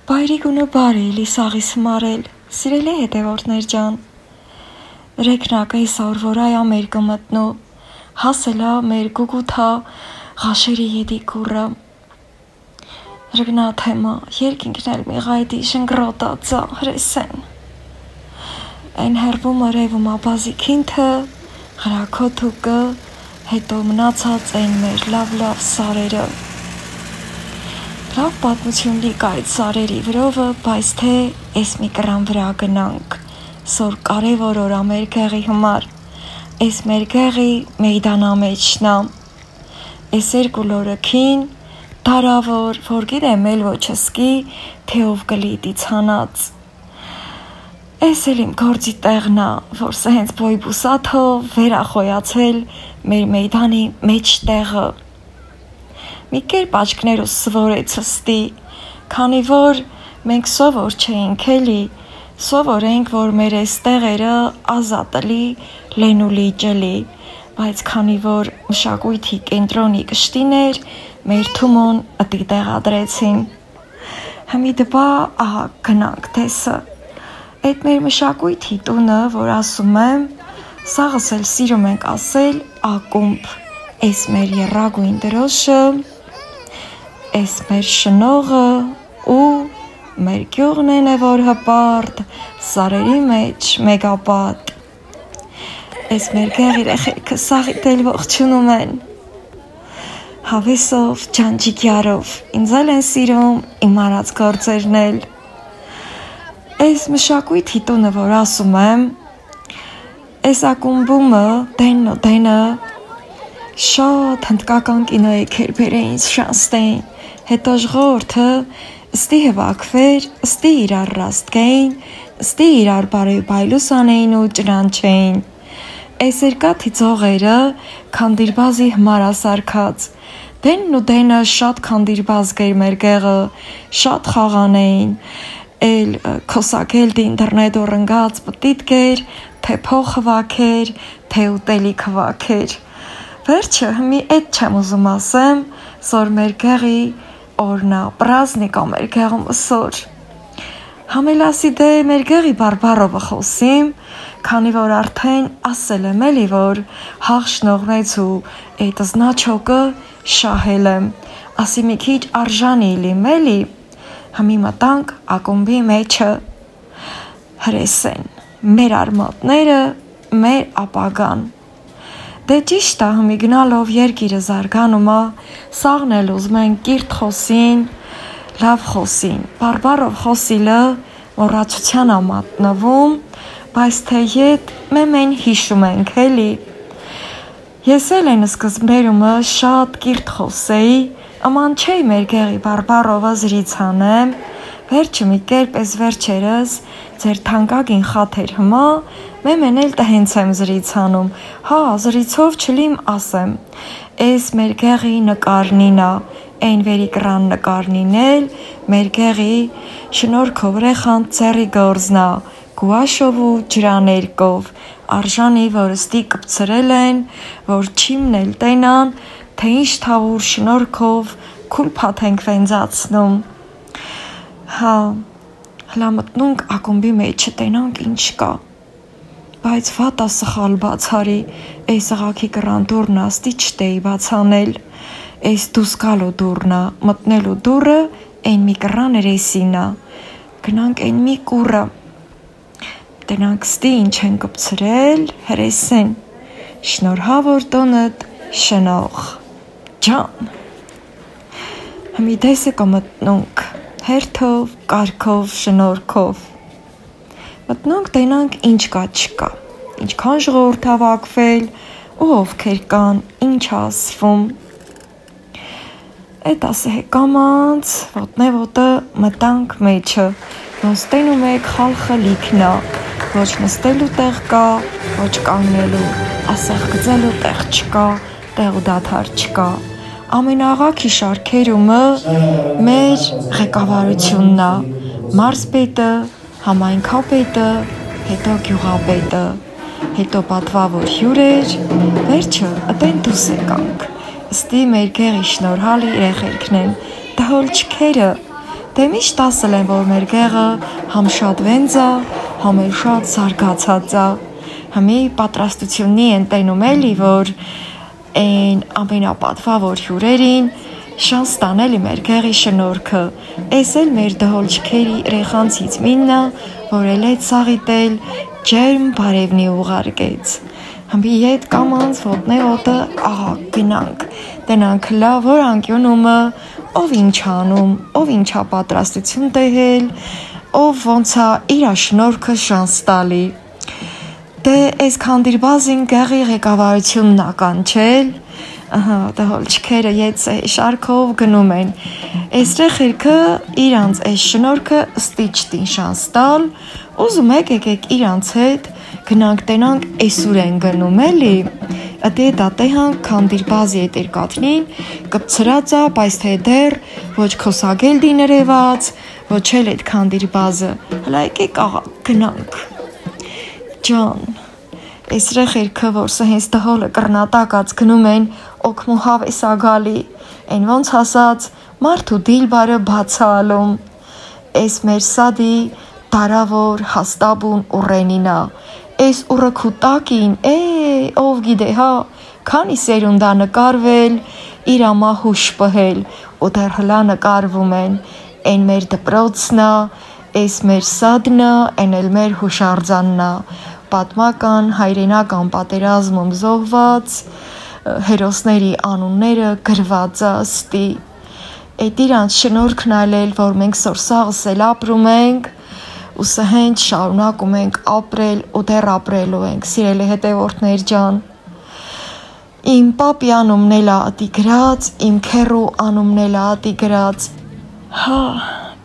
Բայրիգունը բարել, իսաղիս մարել, սիրելի հետևորդներ ջան, ռեկնակը իսօր որ այ ամերիկը մտնու, հասելա մեր գուգութա ղաշերի եդի կուրը, ռգնա թեմա, երկինքնել միղայդի շնգրոտածա հրեսեն, այն հերվում արևում աբազիքինթը, հրակոթուկը, հետո մնացած այն մեր լավ սարերը, լավ պատմություն լիք այդ սարերի վրովը, բայց թե ես մի կրան վրա գնանք, սոր կարևոր օր ամեր գեղի հմար, ես մեր գեղի մեյդանա մեջնա, ես երկու լորըքին, դարավոր, որ գիրեմ էլ ոչսկի, թե ով գլիտի ցանած, ես էլ իմ գործի տեղնա, որ սա հենց բոյբուսաթով վերախոյացել մեր մեյդանի մեջ տեղը, մի կերպ աչքներուս սվորեց հստի, քանի որ մենք սովոր չէինք էլի, սովոր ենք, որ մեր այս տեղերը ազատելի, լենուլի ջելի, բայց քանի որ մշակույթի կենտրոնի կշտիներ, մեր թումոն ըտի տեղադրեցին, հմի դպա ահա գնանք տեսը, այդ մեր մշակույթի տունը, որ ասում եմ, սաղս էլ սիրում ենք ասել ակումբ, այս մեր եռագույն դրոշը, այս մեր շնողը ու մեր գյուղն է որ հպարտ, սարերի մեջ մեգապատ, այս մեր գեղ երեխեքը սաղիտ էլ ողջունում են, հավեսով, ջանջիկյարով, ինձ էլ են սիրում իմ արած գործերն էլ, այս մշակույթի տունը որ ասում եմ, այս ակումբումը դենը շատ հնդկական կինոյի քերբեր էին շանստեին, հետո ժողովուրդը ըստի հվակվեր, ըստի իրար ռաստկեին, ըստի իրար բարեբայլուս անեին ու ճրանչեին, այս երկաթի ծողերը քանդիրբազի հմարասարկած, դենն ու դենը շատ քանդիրբազ գեր մեր գեղը, շատ խաղանեին, էլ քոսակել դինտերնետ օրնգած պտիտ գեր, թե փող հվակեր, թե ուտելիք հվակեր, վերջը հմի էդ չեմ ուզում ասեմ, սոր մեր գեղի օրնա, պրազնիկ ամեր գեղում սոր, համելասի դե մեր գեղի բարբարովը խոսիմ, քանի որ արդեն ասել եմ էլի, որ հաղ շնողնեց ու էդ զնաչոկը շահել եմ, ասի մի քիչ արժանի լիմ էլի, հմի մտանք ակումբի մեջը, հրեսեն, մեր արմատները, մեր ապագան, դե ճիշտ է հմի գնալով երկիրը զարգանում է, սաղն էլ ուզում են կիրթ խոսին, լավ խոսին, բարբարով խոսիլը մոռացության է մատնվում, բայց թե ետ մեմեն հիշում ենք էլի, ես էլ են սկզբներումը շատ կիրթ խոսեի, աման չէի մեր գեղի բարբարովը զրիցանեմ, վերջը մի կերպ ես վերջերս, ձեր թանկագին խաթեր հմա, մեմեն էլ տհենց եմ զրիցանում, հա զրիցով չլիմ ասեմ, ես մեր գեղի նկարնինա, այն վերի կրան նկարնին էլ, մեր գեղի շնորքով ռեխան ծերի գործնա, գուաշով ու ջրաներկով, արժանի որ ըստի կպցրել են, որ չիմն էլ տենան, թե ինչ թավուր շնորքով քուլ պաթենք վենձացնում, հա, հլա մտնունք ակումբի մեջ չտենանք ինչ կա, բայց վատա սխալ բացարի, այս աղաքի կրան դուրնա ստի չտեի բացանել, այս դուս գալու դուրնա, մտնելու դուրը այն մի կրան երեսինա, գնանք այն մի կուրը, տենանք ստի ինչ են կպցրել, հրեսեն, շնորհավոր տոնըտ շնող, ջան, հմի դեսը կմտնունք, հերթով, կարգով, շնորքով, մտնունք տենանք ինչ կա չկա, ինչքան ժողովուրդ հավաքվել, ու ովքեր կան, ինչ ասվում, էդ ասե կամանց, ոտնե ոտը մտանք մեջը, ոնց տենում եք խալխը լիքնա, ոչ նստելու տեղ կա, ոչ կանգնելու, ասեղ գծելու տեղ չկա, տեղ ու դադար չկա, ամենաղաքի շարքերումը մեր ղեկավարությունն է, մարզպետը, համայնքապետը, հետո գյուղապետը, հետո պատվավոր հյուրեր, վերջը ըտեն դուս եկանք, ըստի մեր գեղի շնորհալի երեխեքն են, դհոլչքերը, Դե միշտ ասել են, որ մեր գեղը համ շատ վենձ է, համ էլ շատ զարգացած է։ Համի պատրաստություննի են տենում էլի, որ այն ամենապատվավոր հյուրերին շանս տանելի մեր գեղի շնորհքը։ Էս էլ մեր դհոլչքերի ռեխանցից միննա, որ էլ է ծաղիտել ջերմ բարևնի ուղարկեց։ Համբի ետ կամանց ոտնե օտը աղա գնանք, տնանք լավ որ անկյունումը, ով ինչ անում, ով ինչա պատրաստություն տեհել, ով ոնցա իրա շնորհքը շանս տալի։ Դե այս քանդիրբազին գեղի ղեկավարությունն ականչել, դհոլչքերը ետ շարքով գնում են, էսրե խիրքը իրանց այս շնորհքը ստիճտին շանս տալ, ուզում եկեք իրանց հետ գնանք տենանք էսուր են գնում էլի, ըտե դատեհանք քանդիրբազի ետ երկատնին, կպցրածա, բայց թե դեր, ոչ քոսագել դիներևած, ոչ էլ էտ քանդիրբազը, հլա եկեք աղա գնանք։ Ջան, էսրե խիրքը, որ սա հենց դհոլը կրնատակած գնում են օքմու հավես ագալի, են ոնց ասած, մարդու դիլբարը բացալում, էս մեր սադի դարավոր հաստաբուն ուռենինա, էս ուռը տակին, ով գիտե հա, քանի սերունդա նկարվել, իր ամա հուշ պհել, ու դեռ հլա նկարվում են, են մեր դպրոցնա, էս մեր սադնա, են էլ մեր հուշարձաննա, պատմական, հայրենական պատերազմում զոհված, հերոսների անունները գրված աստի, էդ իրանց շնորհքն այլել, որ մենք սորսաղս էլ ապրում ենք, ու սհենց շարունակում ենք ապրել ու դեռ ապրելու ենք, սիրելի հետևորդներ ջան։ Իմ պապի անունն էլ ատի գրած, իմ քեռու անունն էլ ատի գրած։ Հա,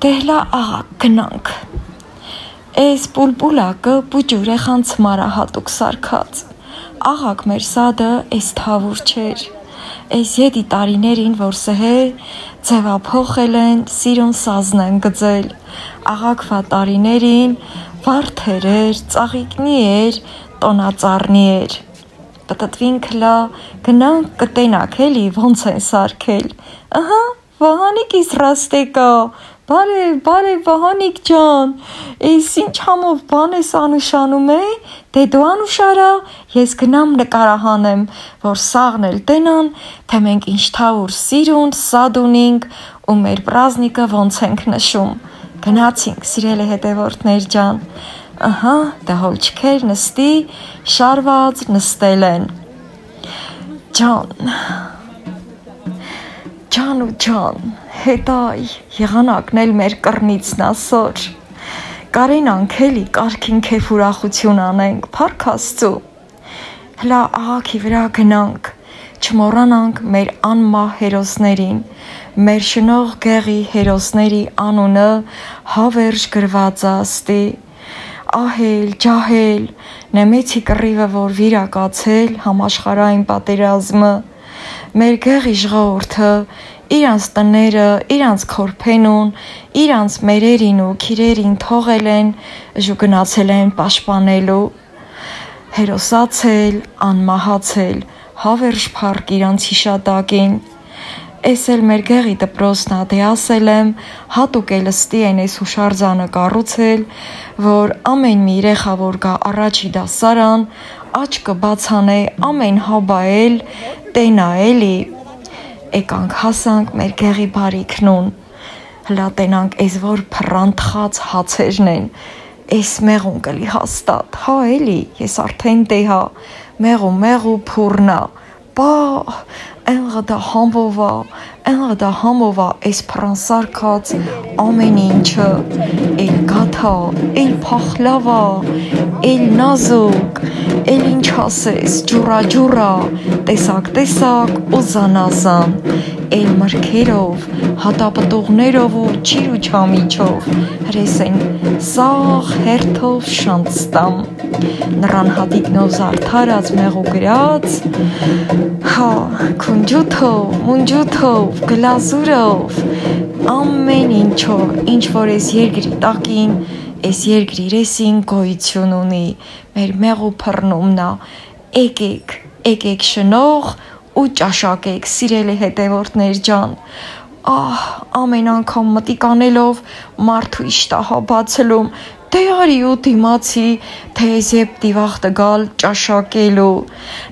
դեհլա աղա գնանք։ Էս պուլպուլակը բուջուրեխան ծմարա հատուկ սարքած։ Աղակ մեր սադը էս թավուր չէր։ Էս ետի տարիներին, որ սհե ձևափոխել են, սիրուն սազն են գծել, աղակվա տարիներին վարդեր էր, ծաղիկնի էր, տոնածառնի էր, պտտվին կլա, գնանք կտենակ էլի, ոնց են սարքել, ըհա, վահանիկ իս ռաստեկա, բարև վահանիկ ջան, էս ինչ համով բան ես անուշանում է, դե դու անուշարա, ես գնամ նկարահանեմ, որ սաղն էլ տենան, թե մենք ինչ թավուր սիրուն, սադ ունինք, ու մեր պրազնիկը ոնց ենք նշում, գնացինք, սիրելի հետևորդներ ջան, ըհա, դհոլչքեր նստի, շարված նստել են, ջան ու ջան, հետայ, եղանակն էլ մեր կռնիցն ասոր, կարենանք էլի կարգին քեֆ ուրախություն անենք, փառք Աստծու, հլա աղաքի վրա գնանք, չմոռանանք մեր անմահ հերոսներին, մեր շնորհ գեղի հերոսների անունը հավերժ գրված աստի, ահել, ջահել, նեմեցի կռիվը, որ վիրակացել համաշխարհային պատերազմը, մեր գեղի ժողովուրդը, իրանց տները, իրանց քորփենուն, իրանց մերերին ու քիրերին թողել են, ու գնացել են պաշտպանելու, հերոսացել, անմահացել, հավերժ փառք իրանց հիշատակին, էս էլ մեր գեղի դպրոցն ա դե ասել եմ, հատուկ էլ ըստի են էս հուշարձանը կառուցել, որ ամեն մի երեխա որ գա առաջի դասարան, աչքը բացանե, ամեն հաբայել, տենա էլի, եկանք հասանք մեր գեղի բարիքնուն, հլա տենանք էս որ փռանթխած հացերն են, էս մեղուն կլի հաստատ, հա էլի, ես արդեն տեհա, մեղու փուրնա, բա, ընղդա համովա, էս փռանսարկած ամեն ինչը, էլ գաթա, էլ փախլավա, էլ նազուկ, էլ ինչ ասես, ջուրա, տեսակ ու զանազան, էլ մրգերով, հատապտուղներով ու չիր ու չամիչով, հրես են սաղ հերթով շանցտամ, նրան հատիկնով զարդարած մեղու գրած, հա, մունջութով, գլազուրով, ամեն ինչով, ինչ որ ես երկրի տակին, ես երկրի ռեսին գոյություն ունի, մեր մեղու փռնումնա, եկեք շնող ու ճաշակեք, սիրելի հետևորդներ ջան, Ամեն անգամ մտիկ անելով մարդու իշտահա բացելում, դե արի ու դիմացի, թե ես եբ դիվաղ գալ ճաշակելու,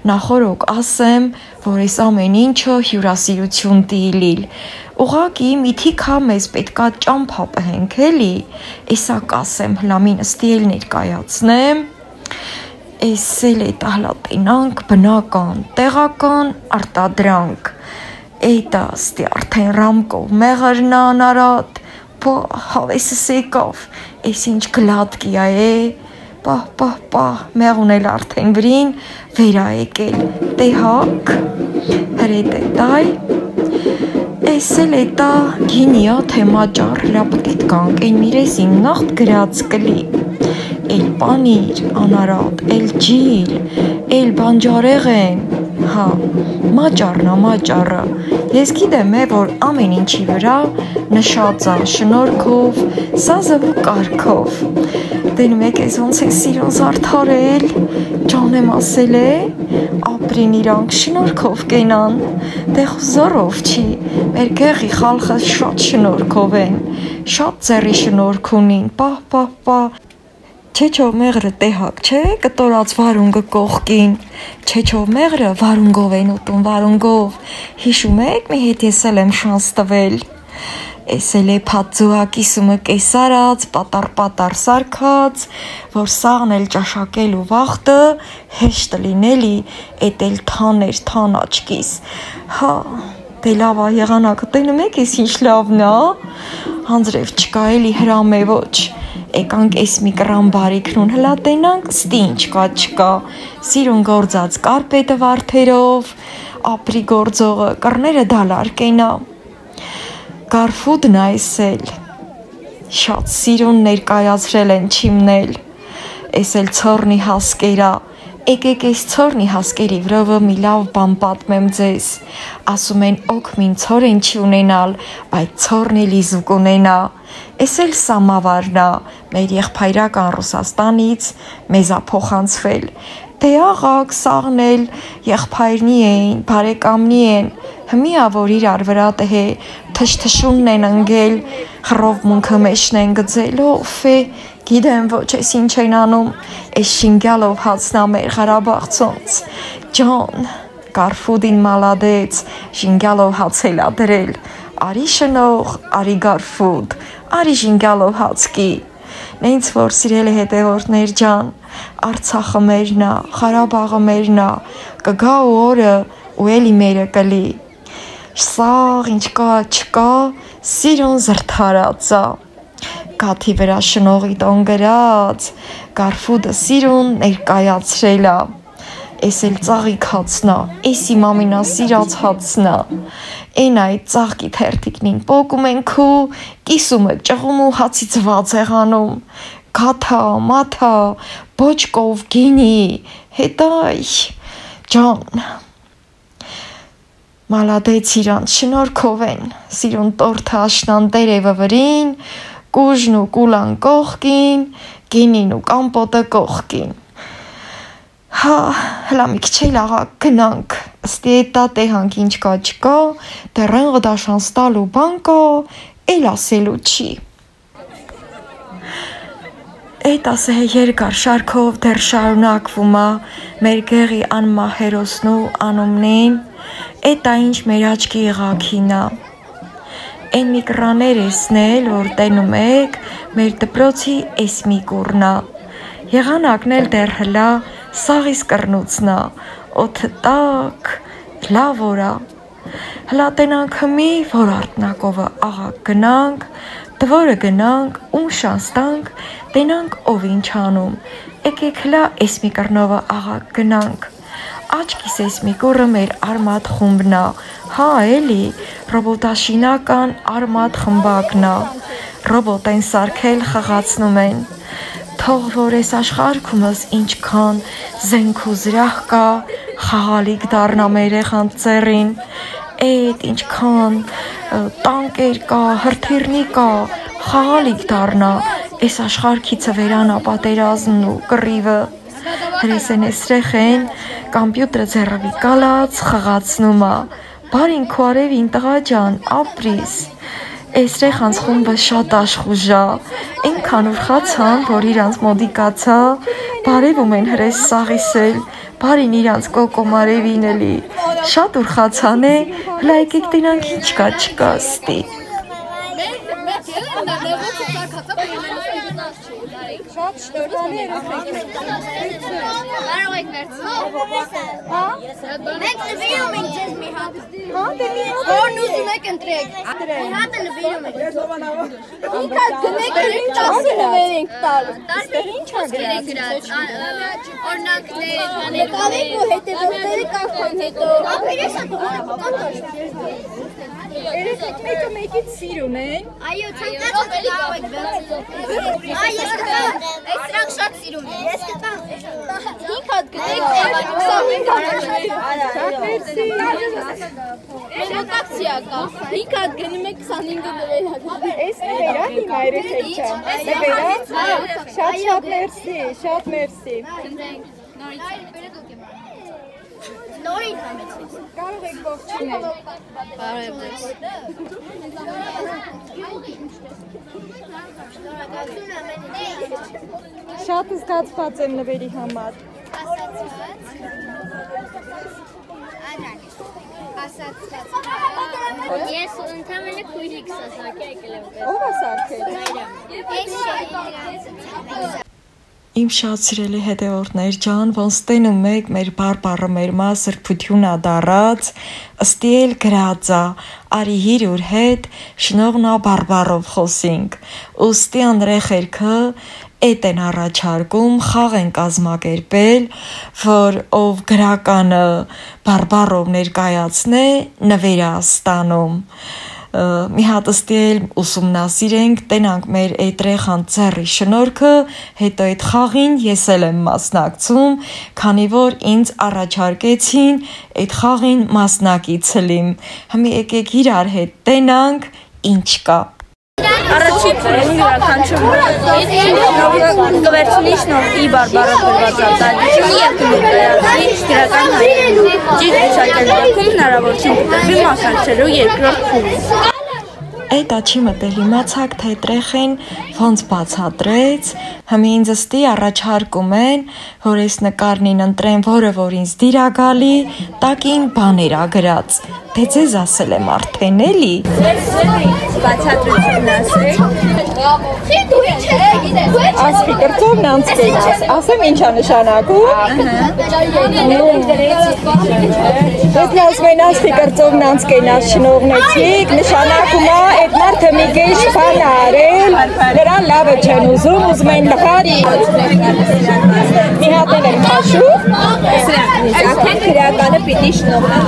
նախորոք ասեմ, որ ես ամեն ինչը հյուրասիրություն դիլիլ, ուղակի միթիքա մեզ պետքա ճամփա պհենք էլի, էսա կասեմ հլամին ստիել ներկայացնեմ, էս էլ է տահլատենանք բնական, տեղական արտադրանք, Էյտա ստի արդեն ռամկով մեղրնա անարատ, հավեսս եկավ, ես ինչ գլատկիա է, մեղուն էլ արդեն վրին, վերա եկել, դե հակ, հրետ է դայ, ես էլ է տա գինիա թե մաճար հրապտիտ կանք, են միրես իմ նախտ գրած կլի, էլ պանիր, անարատ, էլ ջիլ, էլ բանջարեղեն, մաճարնա մաճարը, ես գիտեմ է, որ ամեն ինչի վրա նշած է շնորհքով, սազով ու կարգով, դենում եք ես ոնց է սիրուն զարդարել, ջանեմ ասել է, ապրին իրանք շնորհքով կենան, դեղ զորով չի, մեր գեղի խալխը շատ շնորհքով են, շատ ձեռի շնորհք ունին, Չեչով մեղրը տեհակ չէ, կտորած վարունգը կողքին, չեչով մեղրը վարունգով են ուտում վարունգով, հիշում եք մի հետ ես էլ եմ շանս տվել, ես էլ է պատզուա կիսումը կեսարած, պատար սարկած, որ սաղն էլ ճաշակելու վաղտը, հեշտ լինելի, էտ էլ թան աչկիս, դե լավա եղանակը տենում եք ես ինչ լավն է, հանձրև չկա էլի հրամ է ոչ, Եկանք ես մի կրամ բարիքնուն հլատենանք, ստի ինչ կա չկա, սիրուն գործած կարպետը վարդերով, ապրի գործողը, կռները դալար կենա, Գարֆուդն այսել, շատ սիրուն ներկայացրել են չիմնել, ես էլ ծորնի հասկերա, եկեք ես ծորնի հասկերի վրովը մի լավ բան պատմեմ ձեզ, ասում են օք մին ծոր են չի ունենալ, բայց ծորնի լիզուկ ունենա, ես էլ սամավարնա, մեր եղբայրական Ռուսաստանից մեզա փոխանցվել, դե աղակ սաղնել եղբայրնի էին, բարեկամնի են, հմիա որ իրար վրա տհե, թշթշունն են ընգել, խռով մունքը մեջն են գծել, ով է, գիտեմ ոչ ես ինչ են անում, ես շինգյալով հացնա մեր Ղարաբաղցոնց, ջան, Գարֆուդին մալադեց, շինգյալով հացել ա դրել, արի շնող, արի Գարֆուդ, արի շինգյալով հացկի, նենց որ սիրել է հետևորդներ ջան, Արցախը մերնա, Ղարաբաղը մերնա, կգա ու օրը ու էլի մերը կլի, սաղ ինչ կա չկա, սիրուն զրդարածա, Գաթի վրա շնողի տոն գրած, Գարֆուդը սիրուն ներկայացրել ա, ես էլ ծաղիկ հացնա, ես իմ ամինա սիրած հացնա, են այդ ծաղկի թերթիկնին պոկում են քու, կիսում եք ճղում ու հացի ծված եղանում, գաթա, մաթա, բոճկով գինի, հետայ, ջան, մալադեց իրանց շնորհքով են, սիրուն տորթը աշնան տերևը վրին, Կուժն ու կուլան կողքին, գինին ու կամպոտը կողքին, հլա մի քիչ էլ աղակ գնանք, ստի էտա տեհանք ինչ կա չկա, դեռեն գդաշան ստալու բան կա, էլ ասելու չի, Էդ ասե երկար շարքով դեռ շարունակվում ա, մեր գեղի անմահերոսն ու անումնին, էտա ինչ մեր աչքի եղակին ա, Են մի կռաներ էսնել, որ տենում եք, մեր դպրոցի էս մի կուրնա, եղանակն էլ դեռ հլա, սաղիս կռնուցնա, օթը տակ, լավ որա, հլա տենանք հմի, որ արտնակովը աղակ գնանք, դվորը գնանք, շանստանք, տենանք ով ինչ անում, եկեք հլա էս մի կռնովը աղակ գնանք, Աչքիս ես մի կուրը մեր արմատ խումբնա, էլի, ռոբոտաշինական արմատ խմբակնա, ռոբոտ են սարքել խղացնում են, թող որ ես աշխարհքումս ինչքան զենք ու զրահ կա, խաղալիք դառնա մեր երեխան ծերին, էդ ինչքան տանկեր կա, հրթիռնի կա, խաղալիք դառնա, ես աշխարհքիցը վերանա պատերազմն ու կռիվը, հրես են ես ռեխեն, կամպյուտրը ձեռավի կալած խղացնում ա, բարին քո արևին տղա ջան, ապրիս։ Էսրե խանց խումբը շատ աշխուժա, այնքան ուրխացան, որ իրանց մոդիկացա, բարևում են հրես սաղիսել, բարին իրանց կոկոմարևին էլի, շատ ուրխացան է, հլա եկեք տենանք ինչ կա չկա ստի։ Շատ շնորհալի երեխեք եք։ Կարող եք վերցնել։ Հա։ Մենք նվիրում ենք ձեզ մի հատ։ Հա, դե մի հատ։ Որն ուզում եք ընտրեք։ Մի հատը նվիրում ենք։ Ինքա գնեք ինչ ասել ենք տալ։ Տարբեր ինչ գրած։ Օրինակներ, Նկարեք ու հետևորդները կախան հետո։ Ապերեսա դու Երեխեք մեկը մեկից սիրուն են։ Այո, ցանկացած կարող եք վերցնել։ Այ ես կտամ։ Այս սրանք շատ սիրուն են։ Ես կտամ։ 5 հատ գնեք, 25 հատ։ Մենոտակցիա կա։ 5 հատ գնում եք 25-ը նվերա։ Էս նվերա հիմա երեխեք չա։ Նվերա։ Շատ մերսի, շատ մերսի։ Նորից համեցից։ Կարող եք ողջունել։ Կարող եք դες։ Շատ զգացված եմ նվերի համար։ Ես ընդամենը քույրիկս ասակի եկել եմ։ Ո՞վ է սարքել։ Իմ շատ սիրելի հետևորդներ ջան, ոնց տենում եք մեր բարբառը մեր մա սրբությունա դարած, ըստի էլ գրածա, արի հիրուր հետ շնողնա բարբառով խոսինք, ուստի անդրեխերքը էտ են առաջարկում, խաղ են կազմակերպել, որ ով գրականը բարբառով ներկայացնե նվերա ստանում, մի հատ ըստի էլ ուսումնասիրենք, տենանք մեր էտրեխան ծերի շնորհքը, հետո այդ խաղին ես էլ եմ մասնակցում, քանի որ ինձ առաջարկեցին այդ խաղին մասնակից լիմ, հիմա եկեք իրար հետ տենանք, ինչ կա։ Առաջին փորձի յուրաքանչյուր կվերցնի շնորհի բարբառը գրված արտադրություն եւ կներկայացնի գրական հայտնի։ Ճիշտ մշակել հնարավորություն կտրվի մասնակցելու երկրորդ փուլին։ Այդ աչի մտել իմացակ, թե տրեխեն ոնց բացատրեց, հիմա ինձ ըստի առաջարկում են, որ այս նկարնին ընտրեմ, որը որ ինձ դիրա գալի, տակին բաներ ա գրած, թե ձեզ ասել եմ արդեն էլի։ Բացատրությունն ասեք։ Ասկի կրծովն անցկենաս, ասեմ ինչ է նշանակում։ Դες լասմեն ասկի կրծովն անցկենաս շնողնեցիք, նշանակում է այդ մարդը մի գեշ բան արել, նրան լավը չեն ուզում են լխարի։ Մի հատել են խաշու։ Արդեն քրեականը պիտի շնորհնա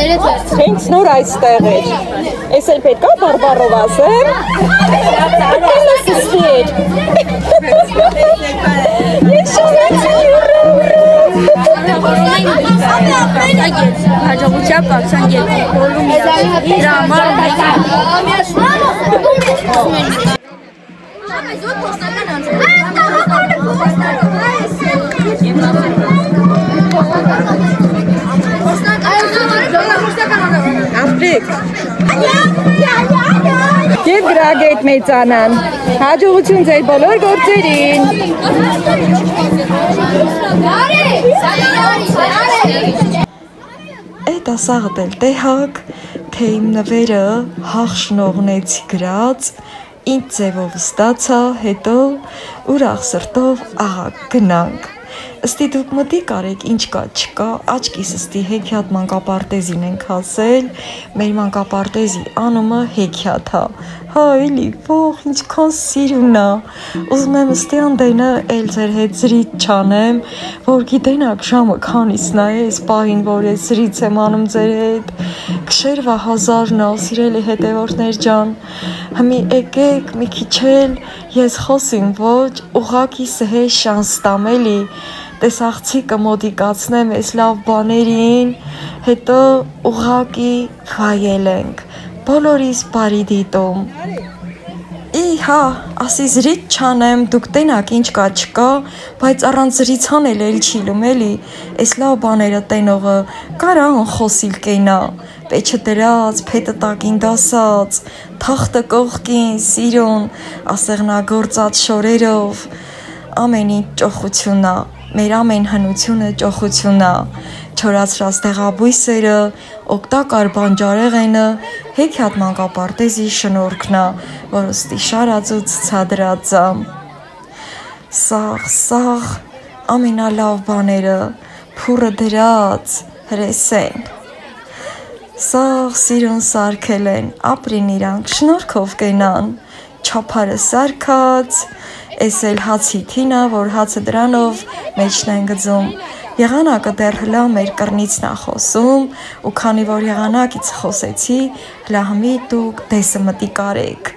լեզվով։ Հենց նոր այստեղ էր։ Ես էլ պետք է բարբառով ասեմ։ Ես շնորհեցի հաջողությամբ ակցան երկու բոլում իրար։ Դրա Ապրեք։ Եվ գրագետ մեծանան։ Հաջողություն ձեր բոլոր գործերին։ Այդ ասաղդ էլ տեհակ, թե իմ նվերը հաղ շնողնեցի գրած, ինձ ձևով ստացա, հետո ուրախ սրտով աղակ գնանք։ Ըստի դուք մտիկ արեք ինչ կա չկա, աչքիս ըստի հեքիաթ մանկապարտեզին ենք ասել, մեր մանկապարտեզի անումը հեքիաթ է, հա էլի, ող ինչքան սիրուն է, ուզում եմ ըստի անդենը էլ ձեր հետ զրիտ չանեմ, որ գիտենակ ժամը քանիսն է այս պահին, որ ես զրից եմ անում ձեր հետ, քշերվա 1000-ն է, սիրելի հետևորդներ ջան, հիմի եկեք մի քիչ էլ ես խոսիմ ոչ, ուղղակի սհե շանս տամ էլի, տեսաղցիկը մոդիկացնեմ այս լավ բաներին, հետո ուղղակի վայելենք, բոլորիս բարի դիտում։ հա, ասի զրիտ չանեմ, դուք տենակ ինչ կա չկա, բայց առանց զրիցան էլ չիլում էլի, այս լավ բաները տենողը, կարա անխոսիլ կենա, պեչը դրած, փետը տակին դասած, թախտը կողքին, սիրուն, ասեղնագործած շորերով, ամեն ինչ ճոխությունա, մեր ամեն հնությունը ճոխությունա, չորացրած դեղաբույսերը, օգտակար բանջարեղենը, հեքիաթ մանկապարտեզի շնորհքնա, որը ստիշարած ու ցածրածա։ Սաղ, ամենալավ բաները, փուրը դրած, հրեսեն։ Սաղ սիրուն սարքել են, ապրին իրանք, շնորհքով կենան, չափարը սարքած, էս էլ հացի թինը, որ հացը դրանով մեջն են գծում, եղանակը դեռ հլա մեր կռնից նախոսում, ու քանի որ եղանակից խոսեցի, հլա հմի դուք դեսը մտի կարեք,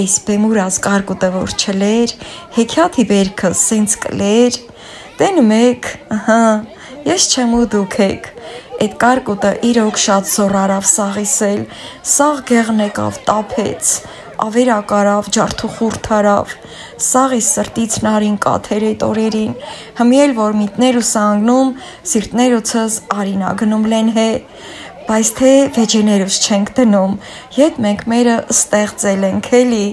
էս բեմուրած կարկուտը որ չլեր, հեքիաթի բերքը սենց կլեր, տենում եք, ես չեմ ու դուք եք, այդ կարկուտը իրոք շատ զոր արավ սաղիսել, սաղ գեղն եկավ տապեց, ավերակարավ, ջարդուխուրդ արավ, սաղի սրտից նարին կաթեր այդ օրերին, հմիել որ միտներ ու սանգնում, սիրտներուցս արինա գնում լեն հե, բայց թե վեջեներուս չենք դնում, ետ մենք մերը ստեղծել ենք էլի,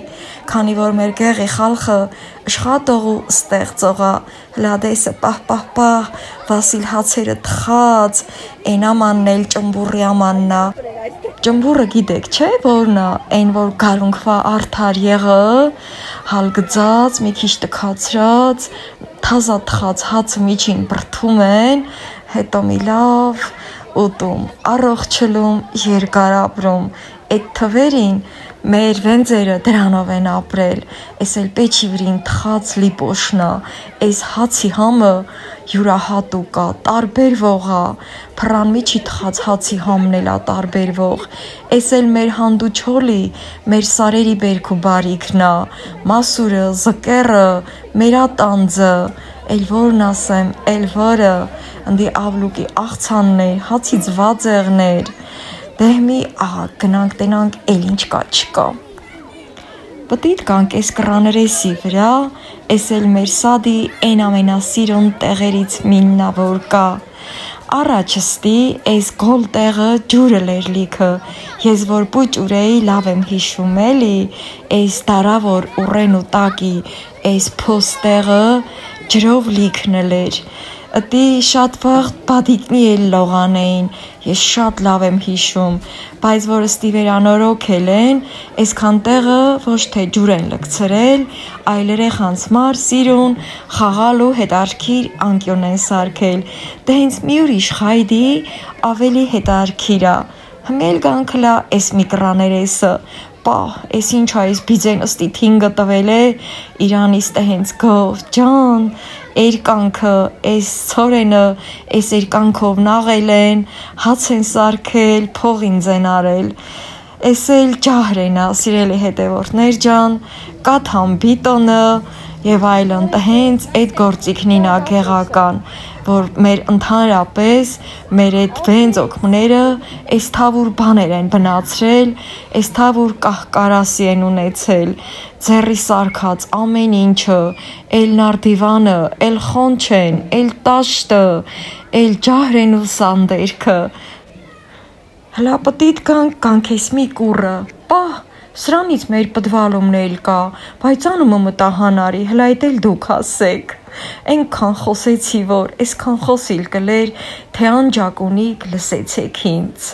քանի որ մեր գեղի խալխը աշխատող ու ստեղծողա, հլադեսը պահ, Վասիլ հացերը թխած, են ամանն էլ ճմբուրի ամաննա, ճմբուրը գիտեք չէ որնա, են որ գարունքվա արդար եղը, հալգծած, մի քիչ տքացրած, թազա թխած հացը միջին բրդում են, հետո մի լավ ուտում, առողջլում, երկար ապրում, այդ թվերին մեր վենձերը դրանով են ապրել, էս էլ պեչի վրին թխած լիպոշնա, էս հացի համը յուրահատուկ է, տարբերվող է, փռան միջի թխած հացի համն էլ է տարբերվող, էս էլ մեր հանդուչոլի, մեր սարերի բերք ու բարիքն է, մասուրը, զկերը, մեր ատանձը, էլ որն ասեմ, էլ որը, ընդի ավլուկի աղցաններ, հացի ձվածեղներ, դեհմի գնանք տենանք էլ ինչ կա չկա։ Պտիտ կանք էս կռաներեսի վրա, էս էլ մեր սադի են ամենասիրուն տեղերից միննա որ կա։ Առաջստի էս գոլ տեղը ջուրը լեր լիքը, ես որ պուչ ուրեի լավ եմ հիշում էլի, էս դարա որ ուրեն ու տակի, էս փոս տեղը ջրով լիքն էր, ըտի շատ վաղ բադիկնի էլ լողան էին, ես շատ լավ եմ հիշում, բայց որ ըստի վերանորոգել են, այսքան տեղը ոչ թե ջուր են լկցրել, այլ երեխանց մար սիրուն, խաղալ ու հետարքիր անկյուն են սարքել, դե հենց մի ուրիշ խայդի ավելի հետարքիր է, հմել գանքլա էս մի կռաներեսը, էս ինչ այս բիձեն ըստի թինգը տվել է, իրանից տե հենց գով, ջան, երկանքը, էս ծորենը, էս երկանքով նաղել են, հաց են սարքել, փողինձ են արել, էս էլ ջահրենա, սիրելի հետևորդներ ջան, կաթան բիտոնը և այլն, տե հենց այդ գործիքնին ա գեղական, որ մեր ընդհանրապես մեր այդ վենց օգմները այս թավուր բաներ են բնացրել, այս թավուր կահկարասի են ունեցել, ձեռի սարքած ամեն ինչը, էլ նարդիվանը, էլ խոնչեն, էլ տաշտը, էլ ջահրեն ու սանդերքը, հլա պտիտ կանք ես մի կուրը, սրանից մեր պդվալումն էլ կա, բայց անումը մտահանարի, հլա այդ էլ դուք ասեք, ենքան խոսեցի, որ այսքան խոսիլ կլեր, թե անջակունիկ լսեցեք ինձ,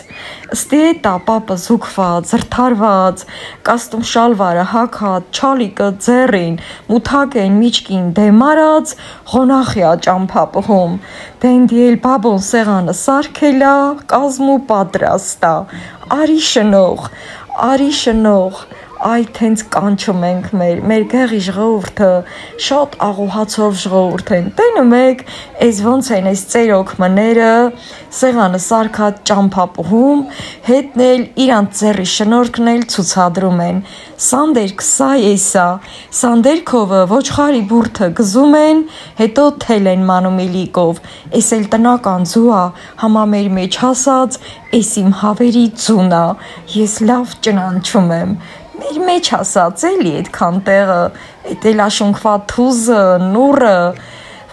ըստի էտա պապը զուգված, զրդարված, կաստում շալվարը հագած, չալիկը ձեռին, մութակեն միջկին դեմարած, ղոնախյա ճամփա պհում, դենդի էլ բաբոն սեղանը սարքելա, կազմու պատրաստա, արի շնող, այդ հենց կանչում ենք մեր գեղի ժողովուրդը, շատ աղուհացով ժողովուրդ են, տենում եք, այս ոնց են այս ծերոք մները, սեղանը սարքած ճամփապուհում, հետն էլ իրանց ձեռի շնորհքն էլ ցուցադրում են, սանդերք սա էսա, սանդերքովը ոչխարի բուրդը գզում են, հետո թել են մանում իլիկով, էս էլ տնական ձուա, համա մեր մեջ հասած, էս իմ հավերի ձունա, ես լավ ճնանչում եմ, մեր մեջ ասած էլի այդքան տեղը, այդ էլաշունքվա թուզը, նուրը,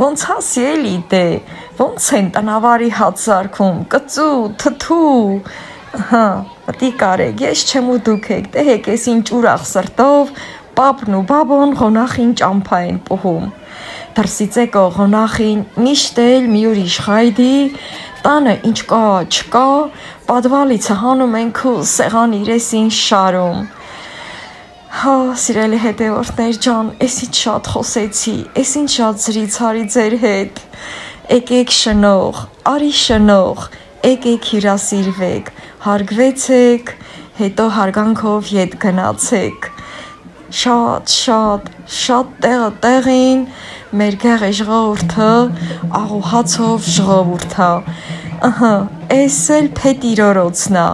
ոնց հասի էլի դե, ոնց են տնավարի հաց զարքում, կծու, թթու, հա, մտիկ արեք, ես չեմ ու դուք եք, դե հեք ես ինչ ուրախ սրտով, պապն ու բաբոն ղոնախին ճամփա են պոհում, դրսից եկո ղոնախին միշտ էլ մի ուրիշ խայդի, տանը ինչ կա, չկա, պատվալիցը հանում ենք ու սեղան իրեսին շարում, հա, սիրելի հետևորդներ ջան, ես ինչ շատ խոսեցի, ես ինչ շատ զրիցարի ձեր հետ, եկեք շնող, արի շնող, եկեք հյուրասիրվեք, հարգվեցեք, հետո հարգանքով ետ գնացեք, շատ տեղը տեղին, մեր գեղի ժողովուրդը աղուհացով ժողովուրդա, այս էլ փետիրորոցնա,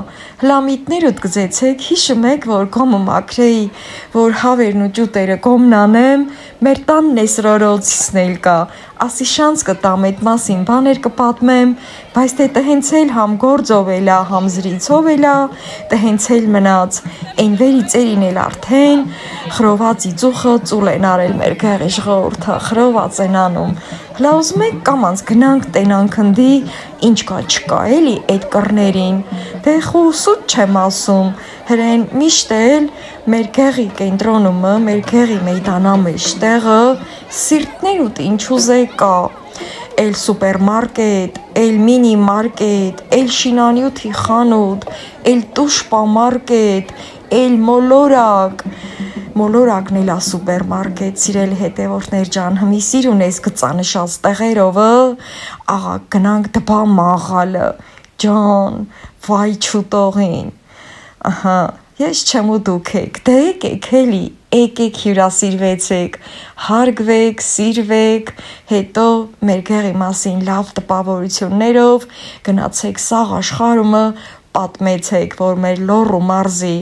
հլամիտներուտ գծեցեք, հիշում եք, որ գոմը մակրեի, որ հավերն ու ճուտերը գոմնանեմ, մեր տանն ես ռորոցիսն էլ կա, ասի շանց կտամ այդ մասին բաներ կպատմեմ, բայց թե հենց էլ համ գործով էլա, համ զրիցով էլա, թե հենց էլ մնաց, այն վերի ծերին էլ արդեն, խրոված իծուխը ծուլ են արել մեր գեղի ժողովուրդը, խրոված են անում, հլա ուզում եք կամանց գնանք տենանք ընդի, ինչ կա չկա էլի այդ կռներին, դե խուսուտ չեմ ասում, հրեն միշտ էլ մեր գեղի կենտրոնումը, մեր գեղի մեյդանամեջ տեղը, սիրտներ ուտ ինչ ուզե կա, էլ սուպերմարկետ, էլ մինի մարկետ, էլ շինանյութի խանութ, էլ տուշպա մարկետ, էլ մոլորակն էլ ա սուպերմարկետ, սիրելի հետևորդներ ջան, հմի սիր ունես գծանշած տեղերովը, աղա գնանք դպա մաղալը, ջան, վայ չուտողին, ահա, ես չեմ ու դուք եք, դե եկեք էլի, եկեք հյուրասիրվեցեք, հարգվեք, սիրվեք, հետո մեր գեղի մասին լավ տպավորություններով գնացեք սաղ աշխարհումը պատմեցեք, որ մեր լոռու մարզի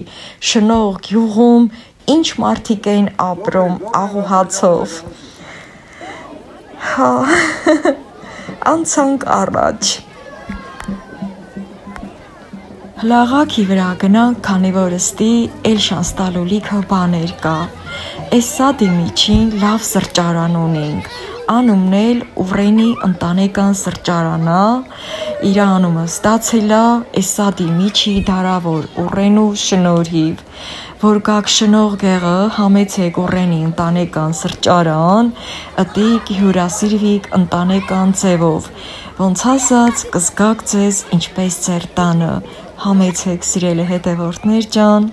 շնող գյուղում ինչ մարդիկ են ապրում աղուհացով, հա, անցանք առաջ, հլաղաքի վրա գնանք, քանի որ ըստի էլ շանս տալու լիքը բաներ կա, այս սադի միջին լավ սրճարան ունենք, անումն էլ Ուռենի ընտանեկան սրճարանա, իր անումը ստացել է այս սադի միջի դարավոր Ուռենու շնորհիվ, որ գաք շնող գեղը համեցեք Ուռենի ընտանեկան սրճարան, ըտիկ հյուրասիրվիկ ընտանեկան ձևով, ոնց ասած կզգաք ձեզ ինչպես ձեր տանը, համեցեք սիրելի հետևորդներ ջան,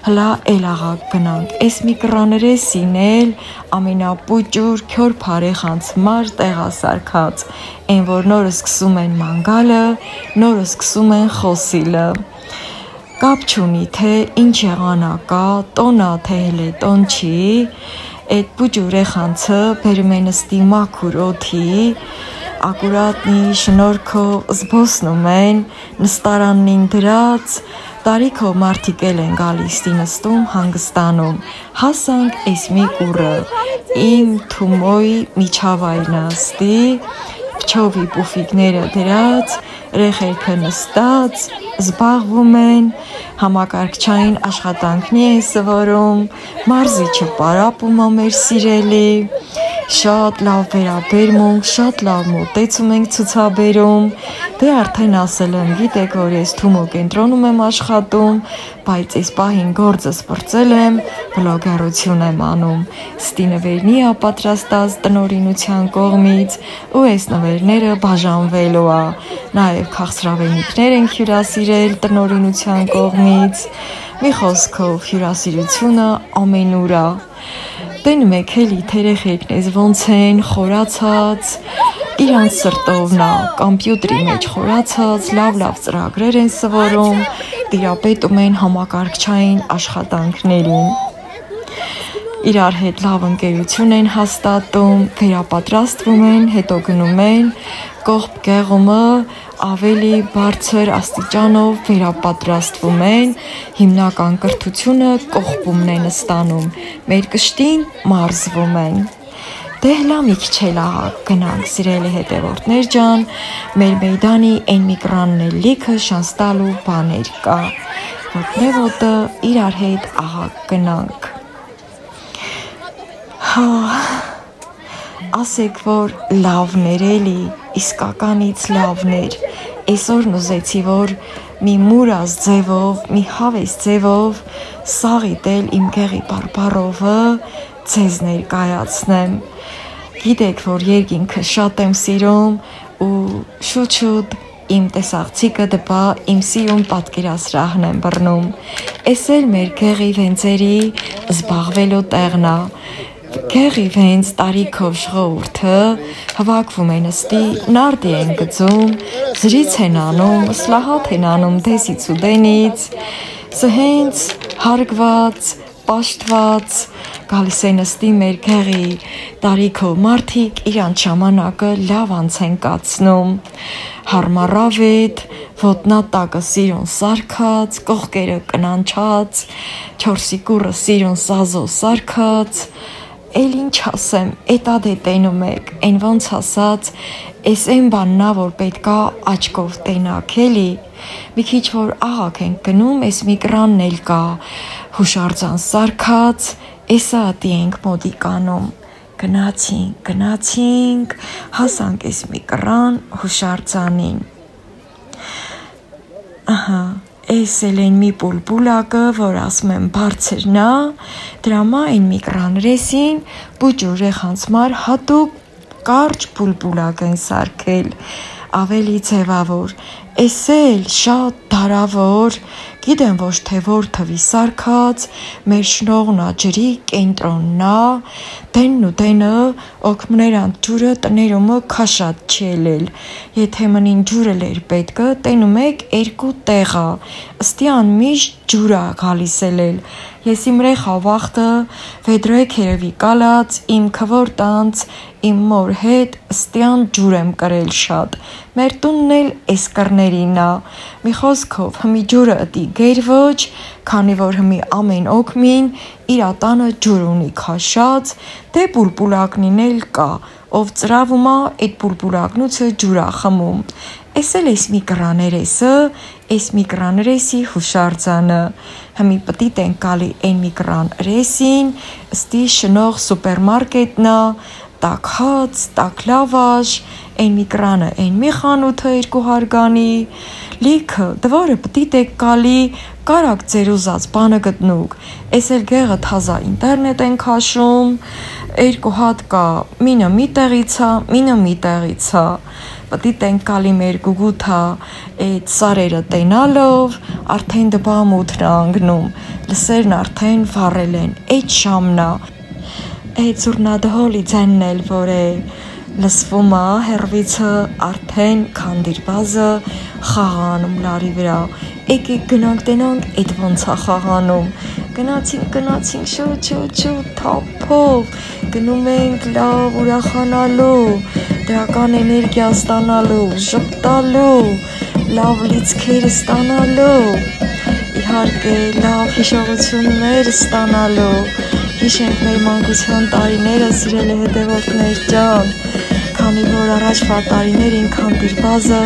հլա էլ աղա գնանք, այս մի կռաներեսին էլ ամենապուճուր քյոր փարեխանց մար տեղասարքած, են որ նորը սկսում են մանգալը, նորը սկսում են խոսիլը, կապ չունի թե ինչ եղանա կա, տոնա թե հել է տոն չի, այդ պուճուրեխանցը բերում են ըստի մաքուր օդի, ակուրատնի շնորհքով զբոսնում են, նստարանին դրած, տարիքով մարդիկ էլ են գալիս նստում հանգստանում, հասանք այս մի կուրը, իմ թումոյի միջավայրն ըստի, փչովի պուֆիկները դրած, երեխեքը նստած, զբաղվում են, համակարգչային աշխատանքնի են սովորում, մարզիչը պարապում է մեր սիրելի, շատ լավ վերաբերմունք, շատ լավ մոտեցում ենք ցուցաբերում, դե արդեն ասել եմ, գիտեք, որ ես Թումո կենտրոնում եմ աշխատում, բայց այս պահին գործս բրծել եմ, բլոգերություն եմ անում, ստի նվերնի է պատրաստած տնօրինության կողմից, ու այս նվերները բաժանվելու է, նաև քաղցրավենիքներ ենք հյուրասիրել տնօրինության կողմից, մի խոսքով հյուրասիրությունը ամենուր է, տենում եք էլի թերեխեքնեզ ոնց են խորացած, իրանց սրտովնա, կամպյուտրի մեջ խորացած, լավ ծրագրեր են սովորում, տիրապետում են համակարգչային աշխատանքներին, իրար հետ լավ ընկերություն են հաստատում, վերապատրաստվում են, հետո գնում են, կողբ գեղումը ավելի բարձր աստիճանով վերապատրաստվում են, հիմնական կրթությունը կողպումն են ստանում, մեր կշտին մարզվում են, դե հլա մի քիչ էլ աղա գնանք սիրելի հետևորդներ ջան, մեր մեյդանի այն մի կռանն էլ լիքը շանս տալու բաներ կա, մտնևոտը իրար հետ ահա գնանք։ Ասեք, որ լավներ էլի, իսկականից լավներ, այսօրն ուզեցի, որ մի մուրազ ձևով, մի հավես ձևով սաղիտել իմ գեղի բարբարովը ձեզ ներկայացնեմ։ Գիտեք, որ երկինքը շատ եմ սիրում ու շուտ իմ տեսաղցիկը դպա իմ սիրուն պատկերասրահն եմ բռնում։ Էս էլ մեր գեղի վենձերի զբաղվելու տեղն է։ Գեղի վենց տարիքով ժողովուրդը հավաքվում են ըստի, նարդի են գծում, զրից են անում, սլահատ են անում դեսից ու դենից, սհենց հարգված, պաշտված, գալիս են ըստի մեր գեղի տարիքով մարդիկ իրանց ժամանակը լավ անց են կացնում, հարմարավետ, ոտնատակը սիրուն սարքած, կողքերը կնանչած, չորսի կուրը սիրուն սազով սարքած, էլ ինչ ասեմ, էտա դե տենում եք, են ոնց ասած, էս են բաննա, որ պետքա աչկով տենակ էլի, մի քիչ որ աղակ ենք գնում, էս միկրանն էլ կա, հուշարձան սարքած, էսա ատի ենք մոդիկանում, գնացինք, հասանք էս միկրան հուշարձանին, ահա, Էս էլ են մի պուլպուլակը, որ ասում եմ բարձրնա, դրամա են միկրան ռեսին, բուջուր եղանցմար հատուկ կարճ պուլպուլակ են սարքել, ավելի ձևավոր, էս էլ շատ դարավոր, գիտեմ ոչ թե որ թվի սարքած, մեր շնողնա ջրի կենտրոննա, դենն ու դենը օգմներան ջուրը տներումը քաշատ չելել, եթե մնին ջուրը լեր պետքը, տենում եք երկու տեղա, ըստիան միշտ ջուրա գալիս էլ, ես իմ ռեխա վախտը, վեդրոյք երևի կալած, իմ քվոր տանց, իմ մոր հետ ըստիան ջուր եմ կրել շատ, մեր տունն էլ էս կրներինա, մի խոսքով հմի ջուրը ըտի գեր ոչ, քանի որ հմի ամեն օգմին իր տանը ջուր ունի քաշած, դե պուլպուլակնին էլ կա, ով ծրավումա այդ պուլպուլակնուցը ջուրա խմում, էս էլ էս մի կրաներեսի հուշարձանը, հմի պտիտ են կալի են մի կրան ռեսին, ըստի շնող սուպերմարկետնա, տակ հաց, տակ լավաշ, են մի կրանը են մի խանութը 200 գանի, լիքը, դվորը պտիտ եք կալի, կարակ ձեր ուզած բանը գտնուկ, էս էլ գեղը թազա ինտերնետ են քաշում, 2 հատ կա, մինը մի տեղից է, պտիտ են կալի մեր գուգութա, այդ սարերը տենալով, արդեն դպա մութն անգնում, լսերն արդեն վառել են, այդ շամնա, այդ զուրնադհոլի ձենն էլ, որ է լսվում է հերվիցը արդեն քանդիրբազը խաղանում լարի վրա, եկեք գնանք տենանք այդ ոնց է խաղանում, գնացինք շուտ թափով, գնում ենք լավ ուրախանալու, դրական էներգիա ստանալու, ժպտալու, լավ լիցքեր ստանալու, իհարկե լավ հիշողություններ ստանալու, հիշենք մեր մանկության տարիները սիրելի հետևորդներ ջան, քանի որ առաջվա տարիներ ինքան դիրբազը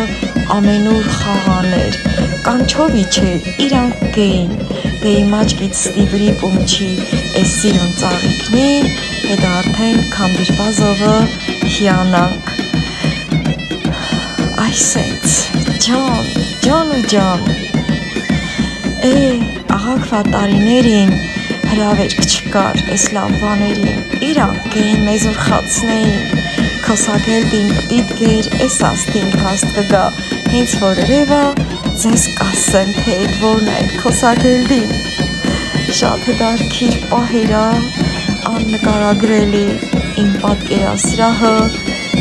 ամենուր խաղաներ, կանչովի չէ, իրանք գեին, դե իմ աչկից ստիվրի պումչի էս սիրուն ծաղիքնին, հետո արդեն կանդիրբազովը հիանանք, այսենց, ջան, աղաքվա տարիներին հրավերք չկար էս լավ բաներին, իրանք գեին մեզ ուրխացնեին, քոսագելդին պտիտ գեր, էս աստին ռաստ կգա, հենց որ ռևա, ձեզ կասեմ, թե էդ որն է քոսագելդին, շատ հետարքիր պահերա, աննկարագրելի, իմ պատկերասրահը,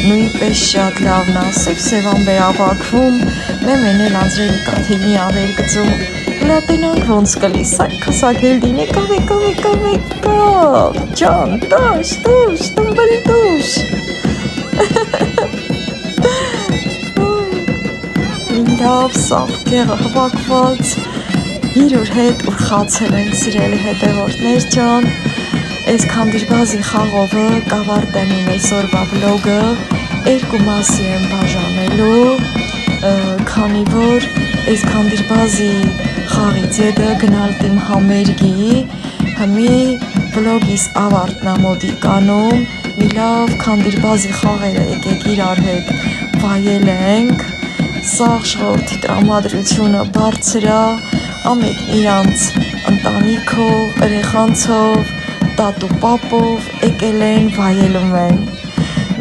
նույնպես շատ լավն է, սև անբերավակվում, մեմեն էլ անձրելի կաթիլնի ավեր գծում, հլատենանք ոնց կլի, սայ քոսագելդին եկավ, ջան, տաշ, տմբլի տուշ, լավ սաղ գեղը հվակված, իրուր հետ ուրխացել ենք սիրելի հետևորդներ ջան, այս կանդիրբազի խաղովը կավարտեմ իմ այսօրվա վլոգը, 2 մասի եմ բաժանելու, քանի որ այս կանդիրբազի խաղից ետը գնալ տիմ համերգի, հմի վլոգիս ավարտնա մոդիկանում, մի լավ քանդիրբազի խաղերը եկեք իրար հետ վայել ենք, սաղ ժողովրդի տրամադրությունը բարձրա, ամեն իրանց ընտանիքով, երեխանցով, տատու պապով եկել են վայելում են։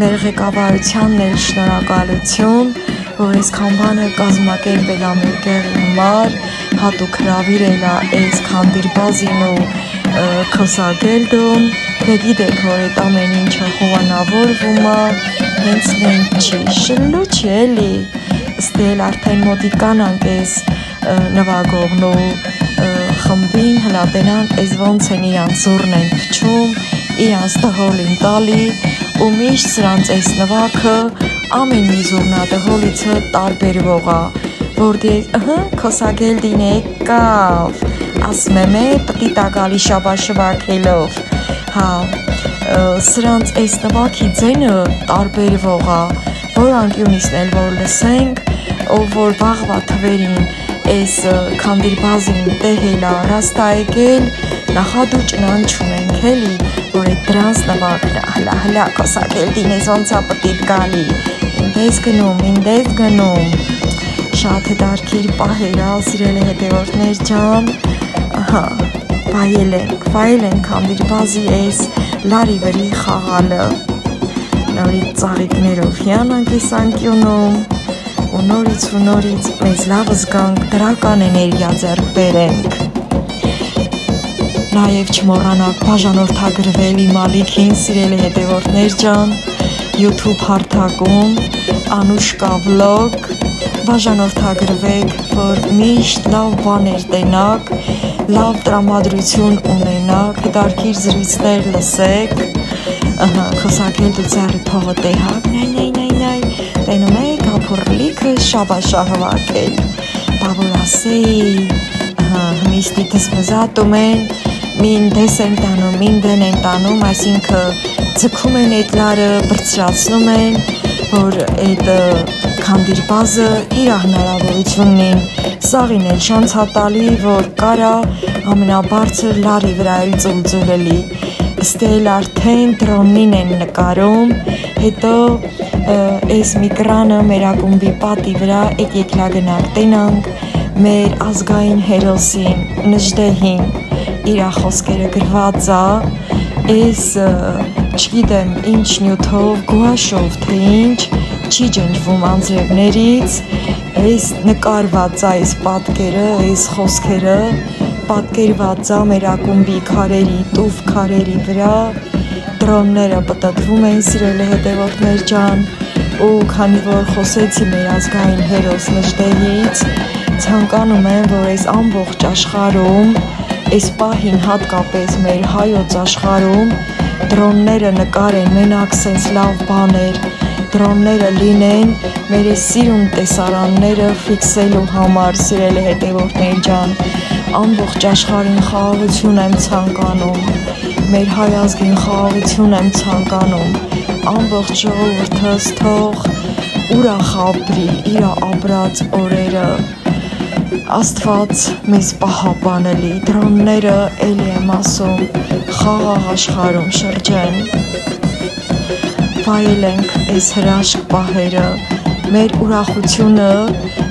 Մեր ղեկավարությանն էլ շնորհակալություն, որ այսքան բանը կազմակերպել ա մեր գեղի համար, հատուկ հրավիրել ա այս քանդիրբազին ու քոսագելդում, դե գիտեք, որ այդ ամեն ինչը հովանավորվում ա, հենց նենք չի, շլու չի էլի, ստել արդեն մոտիկանանք այս նվագողն ու խմբին հլատենան այս ոնց են իրանց զուրն են փչում, իրանց տհոլին տալի ու միշտ սրանց այս նվագը ամեն մի զուրնադհոլիցը տարբերվող ա, որ քոսագելդին եկավ, ասում եմ պտի տագալի շաբաշվակելով, հա, սրանց այս նվագի ձենը տարբերվող ա, որ անկյունիսն էլ որ լսենք, ով որ վաղվա թվերին այս քանդիրբազին տեհել ա ռաստա եկել, նախադու ճնանչում ենք էլի, որ այդ դրանց նվագն ա, հլա քոսագելդին ես ոնց ա պտիտ գալի, ինտես գնում, շատ հետարքիր պահեր ա, սիրելի հետևորդներ ջան, ահա, վայել ենք քանդիրբազի այս լարի վրի խաղալը, նորից ծաղիկներով հյանանք այս անկյունում, ու նորից մեզ լավ զգանք դրական էներգիա ձեռք բերենք։ Նաև չմոռանաք բաժանորդագրվել իմ ալիքին, սիրելի հետևորդներ ջան, YouTube հարթակում Անուշկա վլոգ, բաժանորդագրվեք, որ միշտ լավ բաներ տենաք, լավ տրամադրություն ունենաք, հետարքիր զրույցներ լսեք, քոսագելդու ձեռի փողը տեհակ, նայ, տենում եք հապուրլիքը շաբաշահվակել, բավոր ասեի, հմիստիտս մզատում են, մին դես են տանում, մին դեն են տանում, այսինքը ձգում են այդ լարը, բրծրացնում են, որ այդ քանդիրբազը իր հնարավորությունն սաղին էլ շանց հատալի, որ կարա ամենաբարձր լարի վրա էլ ծուլծուլելի, ստել արդեն դրոնին են նկարում, հետո այս միկրանը մեր ակումբի պատի վրա եկեք լագնակ տենանք մեր ազգային հերոսին, Նժդեհին, իրա խոսքերը գրված ա, այս չգիտեմ ինչ նյութով, գուաշով թե ինչ, չի ջնջվում անձրևներից, այս նկարված ա այս պատկերը, այս խոսքերը, պատկերված ա մեր ակումբի քարերի, տուֆ քարերի վրա, դրոնները պտտվում են սիրելի հետևորդներ ջան, ու քանի որ խոսեցի մեր ազգային հերոս Նժդեհից, ցանկանում եմ, որ այս ամբողջ աշխարհում, այս պահին հատկապես մեր հայոց աշխարհում դրոնները նկարեն մենակ սենց լավ բաներ, դրոնները լինեն մեր այս սիրուն տեսարանները ֆիքսելու համար, սիրելի հետևորդներ ջան, ամբողջ աշխարհին խաղաղություն եմ ցանկանում, մեր հայ ազգին խաղաղություն եմ ցանկանում, ամբողջ ժողովուրդս թող ուրախ ապրի իր ապրած օրերը, Աստված մեզ պահապանելի, դրոնները էլի եմ ասում, խաղաղ աշխարհում շրջեն, վայելենք այս հրաշք պահերը, մեր ուրախությունը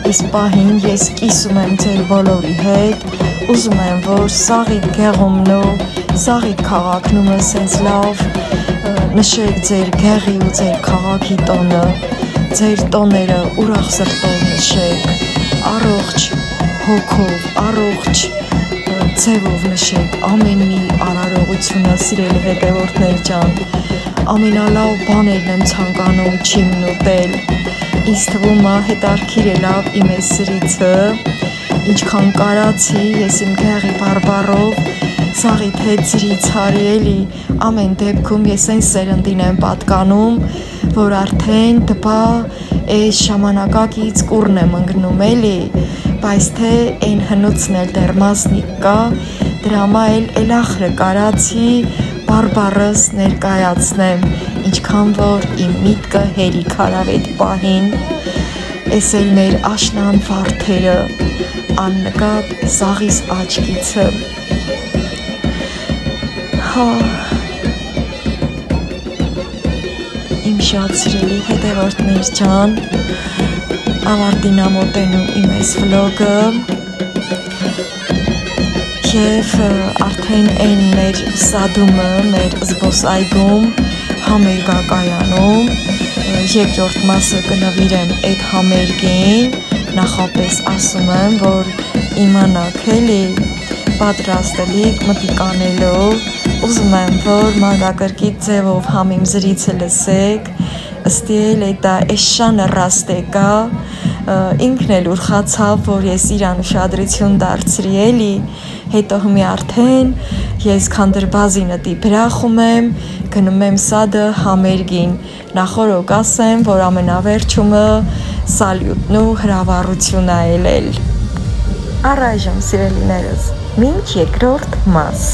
այս պահին ես կիսում եմ ձեր բոլորի հետ, ուզում եմ, որ սաղիդ գեղումն ու սաղիդ քաղաքնումը սենց լավ նշեք ձեր գեղի ու ձեր քաղաքի տոնը, ձեր տոները ուրախ սրտով նշեք, առողջ հոգով, առողջ ձևով նշեք ամեն մի արարողությունը, սիրելի հետևորդներ ջան, ամենալավ բաներն եմ ցանկանում չիմն ուտել, ինձ թվում ա հետարքիր է լավ իմ այս սրիցը, ինչքան կարացի, ես իմ գեղի բարբարով, սաղիդ հետ զրից հարի էլի, ամեն դեպքում ես այն սերնդին եմ պատկանում, որ արդեն տպա այս ժամանակակից կուրն եմ ընգնում էլի, բայց թե այն հնուցն էլ դեռ մասնիկ կա, դրամա էլ ախրը կարացի բարբարս ներկայացնեմ, ինչքան որ իմ միտքը հերիք հարավ էդ պահին, ես էլ մեր աշնան վարդերը, աննկատ սաղիս աչքիցը։ Հա իմ շատ սիրելի հետևորդներ ջան, ավարտին ամոտենում իմ այս վլոգը և արդեն այն մեր սադումը, մեր զբոսայգում համերգակայանում երկրորդ մասը կնվիրեմ այդ համերգին, նախապես ասում եմ, որ իմանաք էլի պատրաստելիք մտիկանելով, ուզում եմ, որ մանրակրկիտ ձևով համ իմ զրիցը լսեք, ըստի էլ դա էշանը ռաստեկա, ինքն էլ ուրխացավ, որ ես իրան ուշադրություն դարձրի էլի, հետո հմի արդեն ես քանդրբազի նտի բրախում եմ, գնում եմ սադը համերգին, նախորոք ասեմ, որ ամենավերջումը սալյուտն ու հրավառություն այլել։ Առայժմ սիրելիներս, մինչ երկրորդ մաս։